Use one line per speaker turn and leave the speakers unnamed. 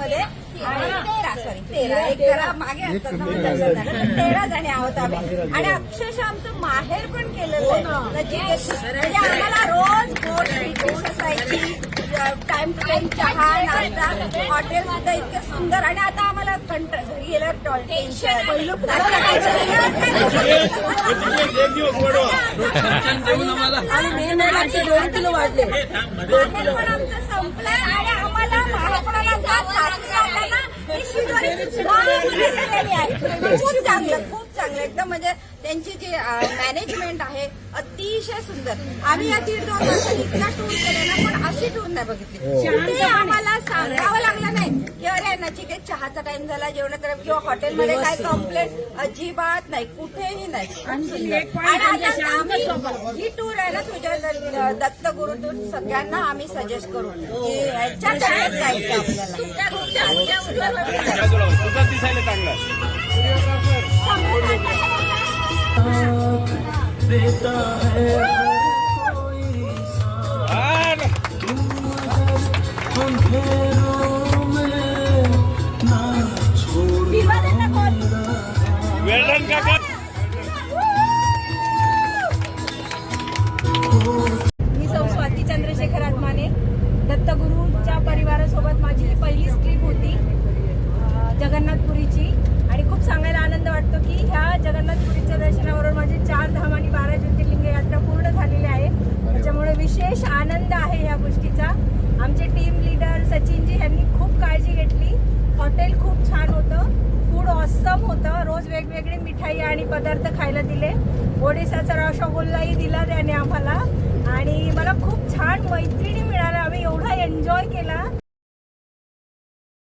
मध्ये आणि 13 एक जरा मागे असतात ना, 13 जणी आहोत आम्ही. आणि अक्षरशः आमचं माहेर पण केलेलं आहे नचिकेत. म्हणजे आम्हाला रोज बोट फिश असायची, टाइम टू टाइम चहा नाश्ता, हॉटेल सुद्धा इतकं सुंदर. आणि आता आम्हाला घरी गेल्यावर टेन्शन आणि मे महिन्याचे 2 किलो वाढले. पण आमचं संपलंय आणि आम्हाला महापौराला खूप चांगलं एकदम. म्हणजे त्यांची जी मॅनेजमेंट आहे अतिशय सुंदर. आम्ही या 1.5-2 वर्षात इतका टूर केले ना, पण अशी टूर नाही बघितली. ते आम्हाला सांगावं लागलं नाही की अरे नचिकेत चहाचा टाइम झाला, जेवणाचा किंवा हॉटेलमध्ये काय कंप्लेंट अजिबात नाही, कुठेही नाही. आणि आता आम्ही ही टूर आहे ना तुझ्या दत्तगुरूतून सगळ्यांना आम्ही सजेस्ट करू की ह्याच्या जायचं
देता है अंधेरों में ना छोड़
वेल्डन काका.
मी सौ स्वाती चंद्रशेखर आत्माने. दत्तगुरूच्या परिवारासोबत माझी ही पहिलीच ट्रिप होती जगन्नाथपुरीची. आणि खूप सांगायला आनंद वाटतो की ह्या जगन्नाथपुरीच्या दर्शनाबरोबर माझी 4 धाम आणि 12 ज्योतिर्लिंग यात्रा पूर्ण झालेली आहे. त्याच्यामुळे विशेष आनंद आहे या गोष्टीचा. आमचे टीम लीडर सचिनजी यांनी खूप काळजी घेतली. हॉटेल खूप छान होतं, फूड ऑसम होतं. रोज वेगवेगळी मिठाई आणि पदार्थ खायला दिले. ओडिसाचा रसगुल्लाही दिला त्याने आम्हाला. आणि मला खूप छान मैत्रिणी मिळाल्या. आम्ही एवढा एन्जॉय केला.